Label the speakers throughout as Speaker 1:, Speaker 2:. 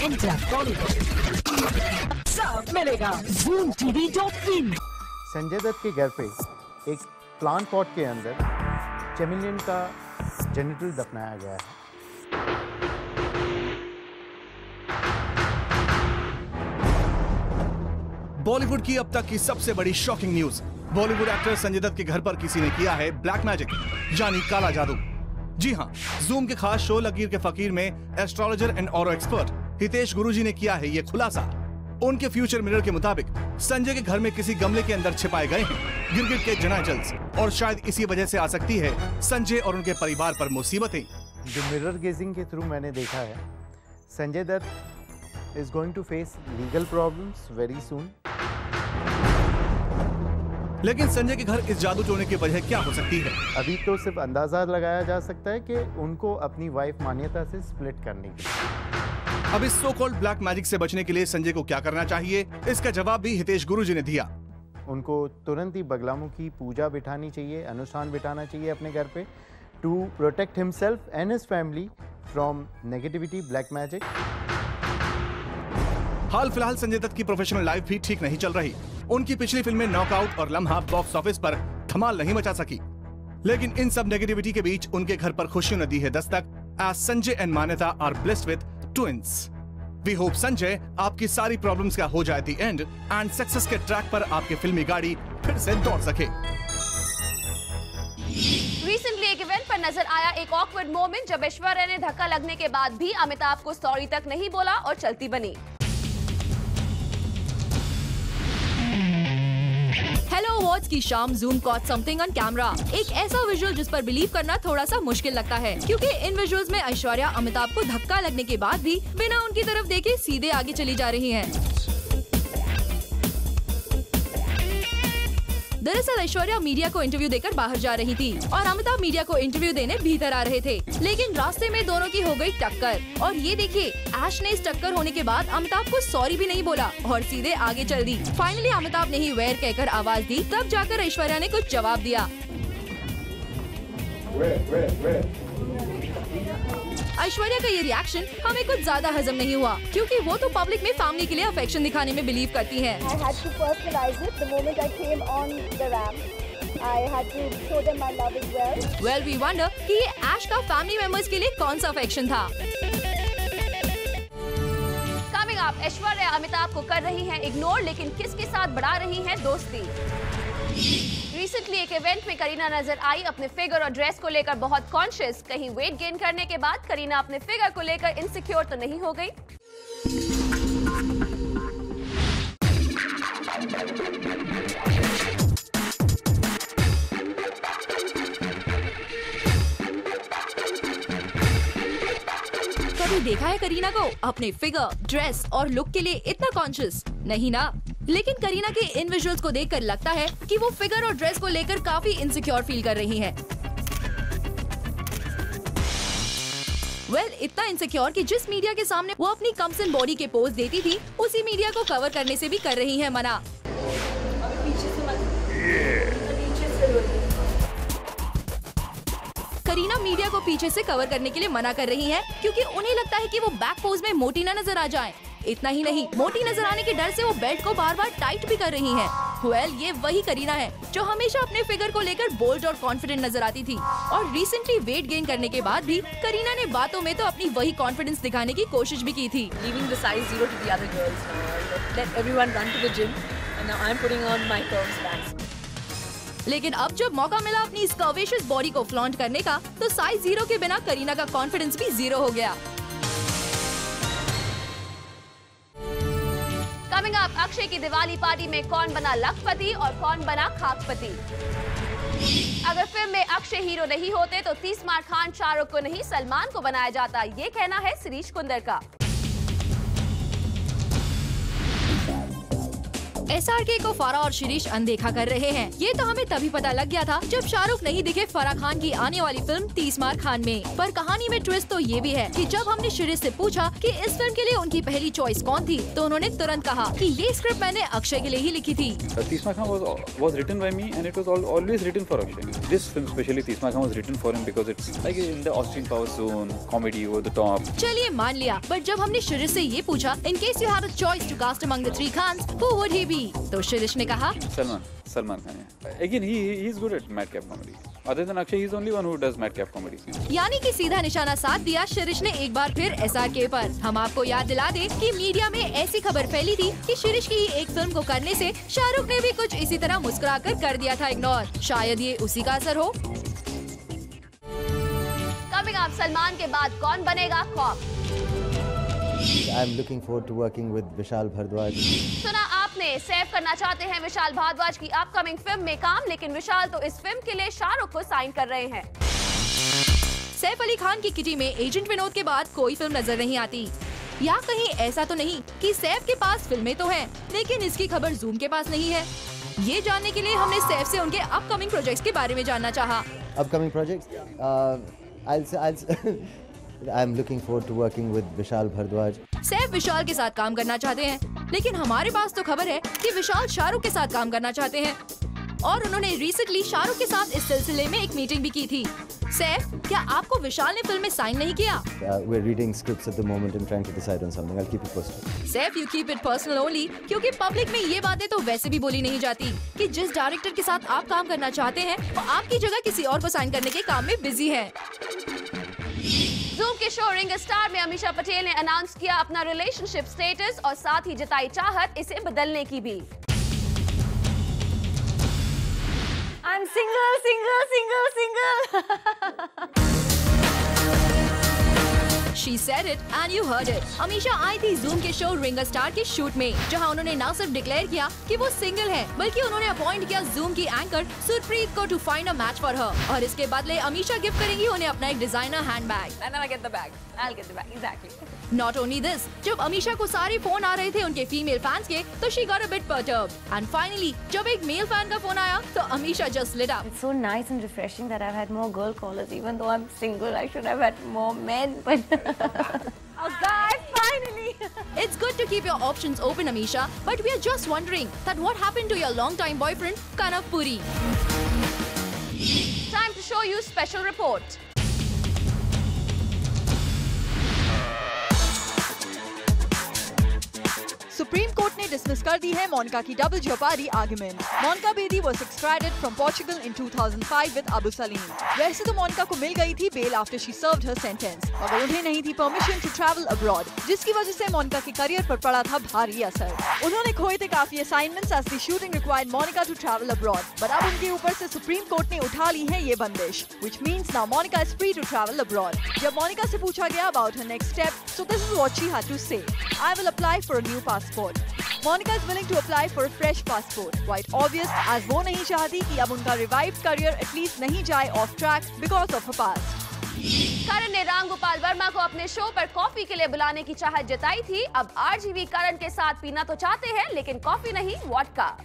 Speaker 1: Enter Bollywood सब मिलेगा ZoomTV.in।
Speaker 2: Sanjay Dutt के घर पे एक प्लांट पॉट के अंदर चैमेलियन का जेनिटल दफनाया गया है।
Speaker 3: बॉलीवुड की अब तक की सबसे बड़ी shocking news. Bollywood actor Sanjay Dutt के घर पर किसी ने किया है ब्लैक मैजिक, यानी काला जादू। जी हाँ, जूम के खास शो लकीर के फकीर में astrologer and aura expert Hitesh Guruji ने किया है ये खुलासा। उनके फ्यूचर मिरर के मुताबिक संजय के घर में किसी गमले के अंदर छिपाए गए हैं गिरगिट के जनाजल्स, और शायद इसी वजह से आ सकती है संजय और उनके परिवार पर मुसीबतें।
Speaker 2: जो मिरर गेजिंग के थ्रू मैंने देखा है, Sanjay Dutt is going to face legal problems very soon।
Speaker 3: लेकिन संजय के घर इस जादू टोने की वजह क्या हो सकती है?
Speaker 2: अभी तो सिर्फ अंदाजा लगाया जा सकता है कि उनको अपनी वाइफ मान्यता से स्प्लिट करने के लिए।
Speaker 3: अब इस सो कॉल्ड ब्लैक मैजिक से बचने के लिए संजय को क्या करना चाहिए, इसका जवाब भी हितेश गुरुजी ने दिया।
Speaker 2: उनको तुरंत ही बगलामुखी पूजा बिठानी चाहिए, अनुष्ठान बिठाना चाहिए अपने घर पे, to protect himself and his family from negativity, black magic.
Speaker 3: हाल फिलहाल संजय दत्त की प्रोफेशनल लाइफ भी ठीक नहीं चल रही। उनकी पिछली फिल्में नॉकआउट और लम्हा बॉक्स ऑफिस पर धमाल नहीं मचा सकी, लेकिन इन सब नेगेटिविटी के बीच उनके घर पर खुशियों ने दी है दस्तक। As Sanjay and Manyata are blessed with twins. We hope Sanjay आपकी सारी प्रॉब्लम्स का हो जाए दी एंड एंड सक्सेस के ट्रैक पर आपकी फिल्मी गाड़ी फिर से दौड़ सके।
Speaker 4: रिसेंटली एक इवेंट पर नजर आया एक ऑकवर्ड मोमेंट जब ऐश्वर्या ने धक्का लगने के बाद भी अमिताभ को सॉरी तक नहीं बोला और चलती बनी।
Speaker 5: हेलो अवार्ड्स की शाम zoom caught something on camera. एक ऐसा विजुअल जिस पर बिलीव करना थोड़ा सा मुश्किल लगता है, क्योंकि इन विजुअल्स में ऐश्वर्या अमिताभ को धक्का लगने के बाद भी बिना उनकी तरफ देखे सीधे आगे चली जा रही हैं। दरअसल ऐश्वर्या मीडिया को इंटरव्यू देकर बाहर जा रही थी और अमिताभ मीडिया को इंटरव्यू देने भीतर आ रहे थे, लेकिन रास्ते में दोनों की हो गई टक्कर। और ये देखिए, ऐश ने इस टक्कर होने के बाद अमिताभ को सॉरी भी नहीं बोला और सीधे आगे चल दी। फाइनली अमिताभ ने ही वेयर कहकर आवाज दी, तब जाकर ऐश्वर्या ने कुछ जवाब दिया। ऐश्वर्या का ये रिएक्शन हमें कुछ ज्यादा हजम नहीं हुआ, क्योंकि वो तो पब्लिक में फैमिली के लिए अफेक्शन दिखाने में बिलीव करती हैं।
Speaker 6: I had to personalize it the moment I came on the ramp. I had to show them my love as well.
Speaker 5: Well, we wonder कि ये ऐश का फैमिली मेंबर्स के लिए कौन सा अफेक्शन था।
Speaker 4: कमिंग अप, ऐश्वर्या अमिताभ को कर रही हैं इग्नोर, लेकिन किसके साथ बढ़ा रही हैं दोस्ती। रिसेंटली एक इवेंट में करीना नजर आई अपने फिगर और ड्रेस को लेकर बहुत कॉन्शियस। कहीं वेट गेन करने के बाद करीना अपने फिगर को लेकर इनसिक्योर तो नहीं हो गई?
Speaker 5: कभी देखा है करीना को अपने फिगर, ड्रेस और लुक के लिए इतना कॉन्शियस? नहीं ना। लेकिन करीना के इन विजुअल्स को देखकर लगता है कि वो फिगर और ड्रेस को लेकर काफी इनसिक्योर फील कर रही हैं। इतना इनसिक्योर कि जिस मीडिया के सामने वो अपनी कमसिन बॉडी के पोज देती थी, उसी मीडिया को कवर करने से भी कर रही हैं मना। करीना मीडिया को पीछे से कवर करने के लिए मना कर रही हैं, क्योंकि उन्हें लगता है कि वो बैक पोज में मोटी न नजर आ जाएं। इतना ही नहीं, मोटी नजर आने के डर से वो बेल्ट को बार बार टाइट भी कर रही हैं। ये वही करीना है जो हमेशा अपने फिगर को लेकर बोल्ड और कॉन्फिडेंट नजर आती थी, और रिसेंटली वेट गेन करने के बाद भी करीना ने बातों में तो अपनी वही कॉन्फिडेंस दिखाने की कोशिश भी की थी।
Speaker 1: Leaving the size 0 to the other girls. Let everyone run to the gym, and now I'm putting on my curves bands.
Speaker 5: लेकिन अब जब मौका मिला अपनी इस कर्वेशियस बॉडी को फ्लॉन्ट करने का, तो साइज 0 के बिना करीना का कॉन्फिडेंस भी 0 हो गया।
Speaker 4: कमिंग अप, अक्षय की दिवाली पार्टी में कौन बना लखपति और कौन बना खाकपति। अगर फिल्म में अक्षय हीरो नहीं होते तो 30 मार खान शाहरुख को नहीं सलमान को बनाया जाता, ये कहना है शिरीष कुंदर का।
Speaker 5: SRK को फराह और शिरीष अनदेखा कर रहे हैं। ये तो हमें तभी पता लग गया था जब शाहरुख नहीं दिखे फराह खान की आने वाली फिल्म 30 मार खान में। पर कहानी में ट्विस्ट तो ये भी है कि जब हमने शिरीष से पूछा कि इस फिल्म के लिए उनकी पहली चॉइस कौन थी, तो उन्होंने तुरंत कहा कि ये स्क्रिप्ट मैंने अक्षय के लिए ही लिखी थी।
Speaker 7: 30 मार Khan was written by me and it was always written for Akshay. This film especially 30 मार Khan was written for him because it's like in the Austin power zone, comedy over the top.
Speaker 5: चलिए मान लिया, बट जब हमने शिरीष से ये पूछा in case you had a choice to cast among the 3 Khans, who would he be? तो शिरीष ने कहा
Speaker 7: Salman Khan. Again, he is good at madcap comedy. Other than Akshay, he is only one who does madcap comedy.
Speaker 5: यानी कि सीधा निशाना साध दिया शिरीष ने एक बार फिर SRK पर। हम आपको याद दिला दें कि मीडिया में ऐसी खबर फैली थी कि शिरीष की एक फिल्म को करने से शाहरुख ने भी कुछ इसी तरह मुस्कुराकर कर दिया था इग्नोर। शायद ये उसी का असर हो।
Speaker 4: कमिंग अप, सलमान के बाद कौन बनेगा cop?
Speaker 2: I'm looking forward to working with Vishal Bhardwaj.
Speaker 4: सुना आपने, सैफ करना चाहते हैं विशाल भारद्वाज की अपकमिंग फिल्म में काम, लेकिन विशाल तो इस फिल्म के लिए शाहरुख को साइन कर रहे हैं।
Speaker 5: सैफ अली खान की किटी में एजेंट विनोद के बाद कोई फिल्म नजर नहीं आती। या कहीं ऐसा तो नहीं कि सैफ के पास फिल्में तो हैं, लेकिन इसकी खबर जूम के पास नहीं है। ये जानने के लिए हमने सैफ से उनके अपकमिंग प्रोजेक्ट्स के बारे में जानना चाहा।
Speaker 2: Upcoming projects, I'm looking forward to working with Vishal Bhardwaj.
Speaker 5: Saif विशाल के साथ काम करना चाहते हैं, लेकिन हमारे पास तो खबर है कि विशाल शाहरुख के साथ काम करना चाहते हैं और उन्होंने रिसेंटली शाहरुख के साथ इस सिलसिले में एक मीटिंग भी की थी। सैफ, क्या आपको विशाल ने फिल्म में साइन नहीं किया?
Speaker 2: We're reading scripts at the moment and trying to decide on something. I'll keep you posted.
Speaker 5: Saif, you keep it personal only, क्योंकि पब्लिक में ये बातें तो वैसे भी बोली नहीं जाती कि जिस डायरेक्टर के साथ आप काम करना चाहते हैं वो आपकी जगह किसी और को साइन करने के काम में बिजी है।
Speaker 4: जूम के शो रिंग स्टार में अमीषा पटेल ने अनाउंस किया अपना रिलेशनशिप स्टेटस और साथ ही जताई चाहत इसे बदलने की भी।
Speaker 1: I'm single.
Speaker 5: She said it and you heard it. Amisha आई थी जूम के शो रिंग स्टार के शूट में, जहां उन्होंने न सिर्फ डिक्लेयर किया कि वो सिंगल है, बल्कि उन्होंने अपॉइंट किया जूम की एंकर सुरप्रीत को to find a match for her. और इसके बदले अमीषा गिफ्ट करेंगी उन्हें अपना एक designer handbag.
Speaker 1: And then I get the bag. I'll get the bag. Exactly.
Speaker 5: Not only this, जब अमीषा को सारे फोन आ रहे थे उनके फीमेल फैंस के, तो she got a bit perturbed. And finally, जब एक मेल फैन का फोन आया, तो Amisha just lit up.
Speaker 1: It's so nice and refreshing that I've had more girl callers. Even though I'm single, I should have had more men. But a guy finally.
Speaker 5: It's good to keep your options open, Amisha. But we are just wondering that what happened to your long-time boyfriend, Kanav Puri.
Speaker 4: Time to show you special report.
Speaker 8: Supreme court ने dismiss कर दी है मोनिका की double jeopardy argument. Monika Bedi was extradited from Portugal in 2005 with Abu Salim. वैसे तो मोनिका को मिल गई थी bail after she served her sentence, मगर उन्हें नहीं थी परमिशन टू ट्रैवल अब्रॉड, जिसकी वजह से मोनिका के करियर पर पड़ा था भारी असर। उन्होंने खोए थे काफी assignments as the shooting required Monica to travel abroad, but अब उनके ऊपर से सुप्रीम कोर्ट ने उठा ली है ये बंदिश, which means now Monica is free to travel abroad. जब मोनिका से पूछा गया about her next step, so this is what she had to say: I will apply for a new passport. Monica is willing to apply for a fresh passport. Quite obvious, as वो नहीं चाहती कि अब उनका revived career at least नहीं जाए off track because of her past.
Speaker 4: करण ने राम गोपाल वर्मा को अपने शो पर कॉफी के लिए बुलाने की चाहत जताई थी। अब आरजीवी करण के साथ पीना तो चाहते हैं, लेकिन कॉफी नहीं, वोडका।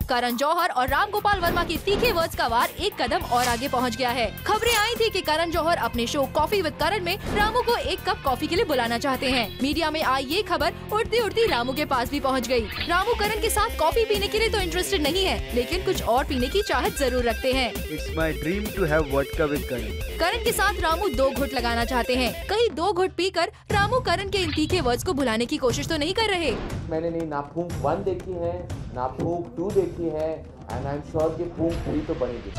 Speaker 5: करण जौहर और राम गोपाल वर्मा के तीखे वर्ड्स का वार एक कदम और आगे पहुंच गया है। खबरें आई थी कि करण जौहर अपने शो कॉफी विद करण में रामू को एक कप कॉफी के लिए बुलाना चाहते हैं। मीडिया में आई ये खबर उड़ती उड़ती रामू के पास भी पहुंच गई। रामू करण के साथ कॉफी पीने के लिए तो इंटरेस्टेड नहीं है, लेकिन कुछ और पीने की चाहत जरूर रखते हैं।
Speaker 9: It's my dream to have vodka with करण।
Speaker 5: करण के साथ रामू 2 घुट लगाना चाहते हैं। कहीं 2 घुट पीकर रामू करण के इन तीखे वर्ड्स को भुलाने की कोशिश तो नहीं कर रहे।
Speaker 10: मैंने नहीं ना फूंक 1 देखी है ना फूंक 2 देखी है, एंड आई एम श्योर कि फूंक 3 तो बनेगी।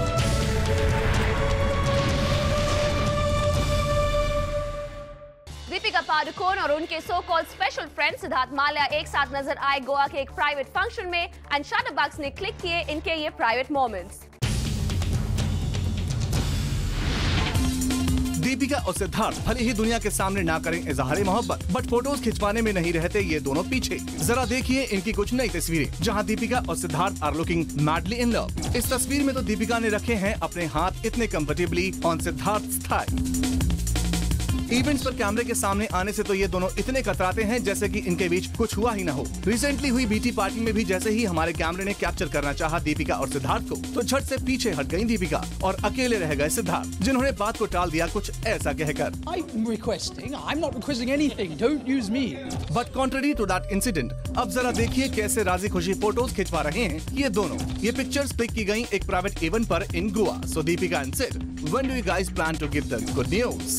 Speaker 4: दीपिका पादुकोण और उनके so called special friend Siddharth Mallya एक साथ नजर आए गोवा के एक प्राइवेट फंक्शन में, एंड शटरबक्स ने क्लिक किए इनके ये प्राइवेट मोमेंट्स।
Speaker 3: दीपिका और सिद्धार्थ भले ही दुनिया के सामने ना करें इजहार मोहब्बत, बट फोटोज खिंचवाने में नहीं रहते ये दोनों पीछे। जरा देखिए इनकी कुछ नई तस्वीरें, जहां दीपिका और Siddharth are looking madly in love. इस तस्वीर में तो दीपिका ने रखे हैं अपने हाथ इतने comfortably on Siddharth thigh. Events पर कैमरे के सामने आने से तो ये दोनों इतने कतराते हैं जैसे कि इनके बीच कुछ हुआ ही ना हो। रिसेंटली हुई बीटी पार्टी में भी जैसे ही हमारे कैमरे ने कैप्चर करना चाहा दीपिका और सिद्धार्थ को, तो झट से पीछे हट गई दीपिका और अकेले रह गए सिद्धार्थ, जिन्होंने बात को टाल दिया कुछ ऐसा कहकर,
Speaker 11: I'm not requesting anything. Don't use me.
Speaker 3: But contrary to that incident, अब जरा देखिए कैसे राजी खुशी फोटोज खिंचवा रहे हैं ये दोनों। ये पिक्चर्स क्लिक की गई एक प्राइवेट इवेंट पर इन Goa. So Deepika and Sid, when do you guys plan to give the good news?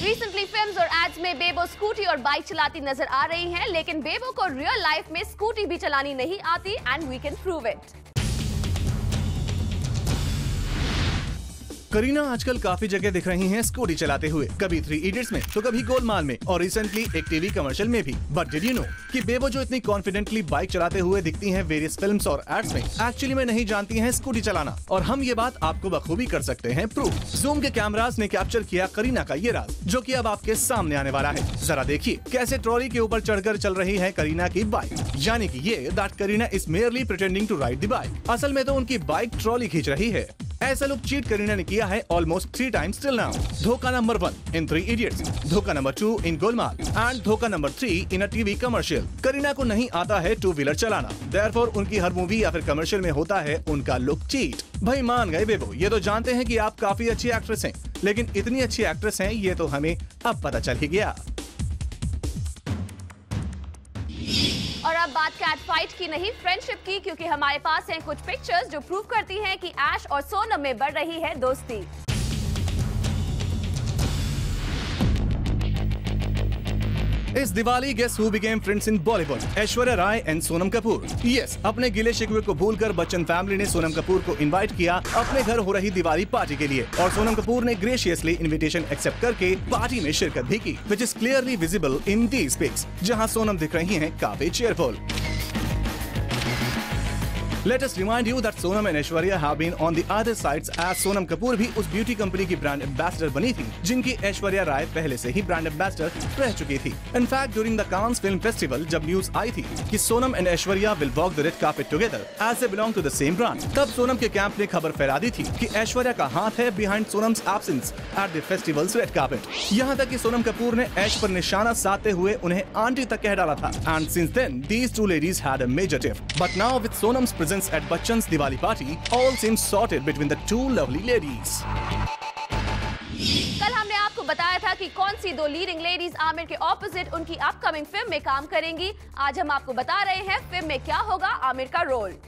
Speaker 4: Recently films और एड्स में बेबो स्कूटी और बाइक चलाती नजर आ रही हैं, लेकिन बेबो को रियल लाइफ में स्कूटी भी चलानी नहीं आती and we can prove it.
Speaker 3: Kareena आजकल काफी जगह दिख रही हैं स्कूटी चलाते हुए, कभी 3 इडियट्स में तो कभी गोलमाल में और रिसेंटली एक टीवी कमर्शियल में भी। बट डिड यू नो कि बेबो जो इतनी कॉन्फिडेंटली बाइक चलाते हुए दिखती हैं वेरियस फिल्म्स और एड्स में, एक्चुअली में नहीं जानती हैं स्कूटी चलाना। और हम ये बात आपको बखूबी कर सकते हैं प्रूफ। जूम के कैमरास ने कैप्चर किया करीना का ये राज, जो कि अब आपके सामने आने वाला है। जरा देखिए कैसे ट्रॉली के ऊपर चढ़कर चल रही है करीना की बाइक, यानी कि ये that Kareena is merely pretending to ride the bike. असल में तो उनकी बाइक ट्रॉली खींच रही है। ऐसा लुक चीट करीना ने किया है ऑलमोस्ट 3 times till now। धोखा नंबर 1 इन 3 इडियट्स, धोखा नंबर 2 इन गोलमाल एंड धोखा number 3 in a TV commercial. Kareena को नहीं आता है 2 व्हीलर चलाना, देयरफॉर उनकी हर मूवी या फिर कमर्शियल में होता है उनका लुक चीट। भाई मान गए बेबो, ये तो जानते हैं कि आप काफी अच्छी एक्ट्रेस हैं, लेकिन इतनी अच्छी एक्ट्रेस हैं ये तो हमें अब पता चल ही गया।
Speaker 4: और अब बात कैट फाइट की नहीं, फ्रेंडशिप की, क्योंकि हमारे पास हैं कुछ पिक्चर्स जो प्रूव करती हैं कि ऐश और सोनम में बढ़ रही है दोस्ती।
Speaker 3: इस Diwali guess who became friends in Bollywood? Aishwarya Rai and Sonam Kapoor. Yes, अपने गिले शिकवे को भूलकर बच्चन फैमिली ने सोनम कपूर को इनवाइट किया अपने घर हो रही दिवाली पार्टी के लिए, और सोनम कपूर ने ग्रेशियसली इनविटेशन एक्सेप्ट करके पार्टी में शिरकत भी की, which is clearly visible in these pics, जहां सोनम दिख रही हैं काफी cheerful. Let us remind you that Sonam and Aishwarya have been on the other sides, as Sonam Kapoor भी उस ब्यूटी कंपनी की ब्रांड एम्बेसडर बनी थी जिनकी ऐश्वर्या राय पहले से ही ब्रांड एम्बेसडर रह चुकी थी। In fact, during the Cannes Film Festival जब न्यूज आई थी कि Sonam and Aishwarya will walk the red carpet together as they belong to the same brand, तब सोनम के कैंप ने खबर फैला दी थी कि ऐश्वर्या का हाथ है behind Sonam's absence at the festival's red carpet। यहाँ तक कि सोनम कपूर ने ऐश पर निशाना साधते हुए उन्हें आंटी तक कह डाला था। And since then, these two ladies had a major tiff. But now with Sonam's presence at Bachchan's Diwali party, all seems sorted between the two lovely ladies.
Speaker 4: कल हमने आपको बताया था कि कौन सी 2 लीडिंग लेडीज आमिर के ऑपोजिट उनकी अपकमिंग फिल्म में काम करेंगी। आज हम आपको बता रहे हैं फिल्म में क्या होगा आमिर का रोल।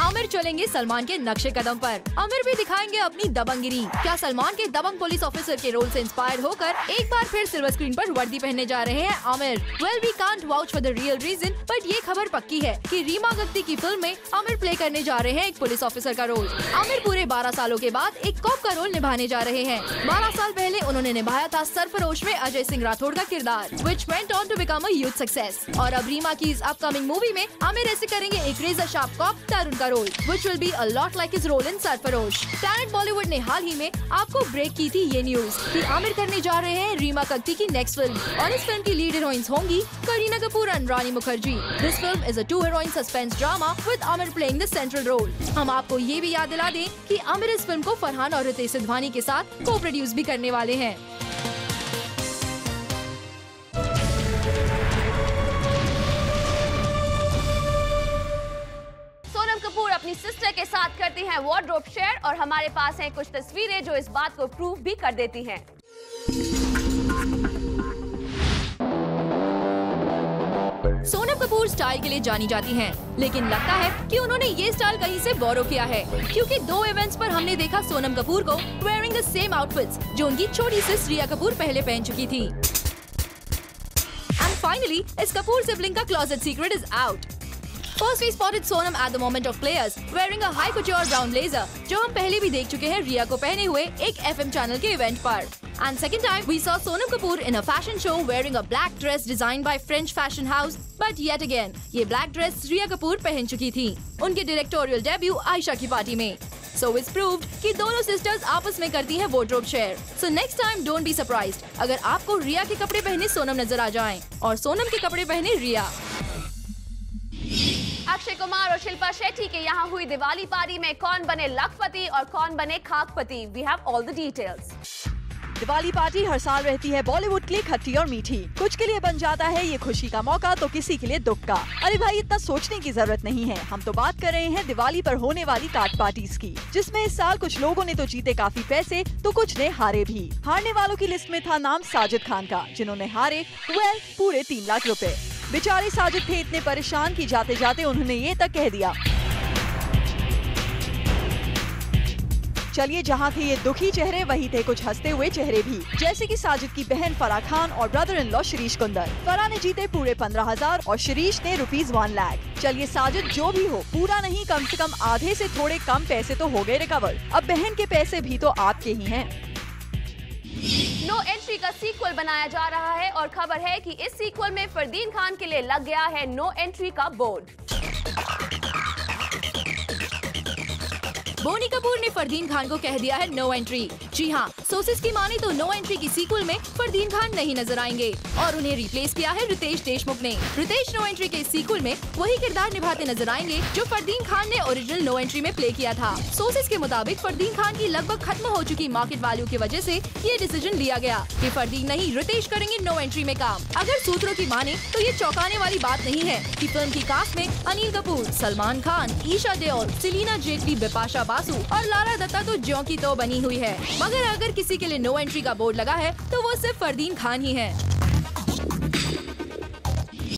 Speaker 5: आमिर चलेंगे सलमान के नक्शे कदम पर। आमिर भी दिखाएंगे अपनी दबंगिरी। क्या सलमान के दबंग पुलिस ऑफिसर के रोल से इंस्पायर होकर एक बार फिर सिल्वर स्क्रीन पर वर्दी पहनने जा रहे हैं Aamir? Well, we can't vouch for the real reason, but ये खबर पक्की है कि रीमा गद्दी की फिल्म में आमिर प्ले करने जा रहे हैं एक पुलिस ऑफिसर का रोल। आमिर पूरे 12 सालों के बाद एक कॉप का रोल निभाने जा रहे हैं। 12 साल पहले उन्होंने निभाया था सरफरोश में अजय सिंह राठौड़ का किरदार, which went on to become a huge success। और अब रीमा की इस अपकमिंग मूवी में आमिर ऐसे करेंगे एक रेजर शार्प कॉप तरुण का role, which will be a lot like his role in Sarfarosh. Planet Bollywood ने हाल ही में आपको ब्रेक की थी ये न्यूज कि आमिर करने जा रहे हैं रीमा गद्दी की नेक्स्ट फिल्म, और इस फिल्म की लीड हीरोइंस होंगी Kareena Kapoor and Rani Mukherjee. This film is a 2 heroine suspense drama with Aamir playing the central role. हम आपको ये भी याद दिला दें कि आमिर इस फिल्म को फरहान और रितेश सिद्धवानी के साथ को प्रोड्यूस भी करने वाले हैं।
Speaker 4: अपनी सिस्टर के साथ करती हैं वार्डरोब शेयर, और हमारे पास हैं कुछ तस्वीरें जो इस बात को प्रूव भी कर देती हैं।
Speaker 5: सोनम कपूर स्टाइल के लिए जानी जाती हैं, लेकिन लगता है कि उन्होंने ये स्टाइल कहीं से बोरो किया है, क्योंकि 2 इवेंट्स पर हमने देखा सोनम कपूर को वेयरिंग द सेम आउटफिट्स जो उनकी छोटी सिस्टर रिया कपूर पहले पहन चुकी थी। एंड फाइनली इस कपूर सिबलिंग का closet secret is out. First we spotted Sonam at the moment of players wearing a high couture brown blazer, जो हम पहले भी देख चुके हैं रिया को पहने हुए एक FM चैनल के इवेंट पर। And second time we saw Sonam Kapoor in a fashion show wearing a black dress designed by French fashion house, but yet again ये black dress रिया कपूर पहन चुकी थी उनके डायरेक्टोरियल डेब्यू आयशा की पार्टी में। So it's proved कि दोनों sisters आपस में करती हैं wardrobe share. So next time don't be surprised अगर आपको रिया के कपड़े पहने सोनम नजर आ जाएं और सोनम के कपड़े पहने रिया।
Speaker 4: अक्षय कुमार और शिल्पा शेट्टी के यहाँ हुई दिवाली पार्टी में कौन बने लखपति और कौन बने खाकपति? We have all the details.
Speaker 8: Diwali party हर साल रहती है बॉलीवुड के लिए खट्टी और मीठी। कुछ के लिए बन जाता है ये खुशी का मौका तो किसी के लिए दुख का। अरे भाई इतना सोचने की जरूरत नहीं है, हम तो बात कर रहे हैं दिवाली पर होने वाली कार्ड पार्टीज की, जिसमें इस साल कुछ लोगों ने तो जीते काफी पैसे तो कुछ ने हारे भी। हारने वालों की लिस्ट में था नाम साजिद खान का, जिन्होंने हारे पूरे 3 लाख रुपए। बेचारे साजिद थे इतने परेशान कि जाते जाते उन्होंने ये तक कह दिया। चलिए जहाँ थे ये दुखी चेहरे वही थे कुछ हंसते हुए चेहरे भी, जैसे कि साजिद की बहन फराह खान और brother in law Shirish Kunder. Farah ने जीते पूरे 15,000 और शिरीष ने ₹1 लाख। चलिए साजिद जो भी हो, पूरा नहीं कम से कम आधे से थोड़े कम पैसे तो हो गए रिकवर। अब बहन के पैसे भी तो आपके ही हैं।
Speaker 4: नो एंट्री का सीक्वल बनाया जा रहा है और खबर है कि इस सीक्वल में फरदीन खान के लिए लग गया है नो एंट्री का बोर्ड।
Speaker 5: बोनी कपूर ने फरदीन खान को कह दिया है नो एंट्री। जी हाँ, सोर्सेज की माने तो नो एंट्री की सीक्वल में फरदीन खान नहीं नजर आएंगे और उन्हें रिप्लेस किया है रितेश देशमुख ने। रितेश नो एंट्री के सीक्वल में वही किरदार निभाते नजर आएंगे जो फरदीन खान ने ओरिजिनल नो एंट्री में प्ले किया था। सोर्सेज के मुताबिक फरदीन खान की लगभग खत्म हो चुकी मार्केट वैल्यू की वजह से ये डिसीजन लिया गया कि फरदीन नहीं रितेश करेंगे नो एंट्री में काम। अगर सूत्रों की माने तो ये चौंकाने वाली बात नहीं है कि फिल्म की कास्ट में अनिल कपूर, सलमान खान, ईशा देओल, सेलिना जेटली, बिपाशा बासु और लारा दत्ता तो ज्यों की तो बनी हुई है। मगर अगर किसी के लिए नो एंट्री का बोर्ड लगा है तो वो सिर्फ फरदीन खान ही है।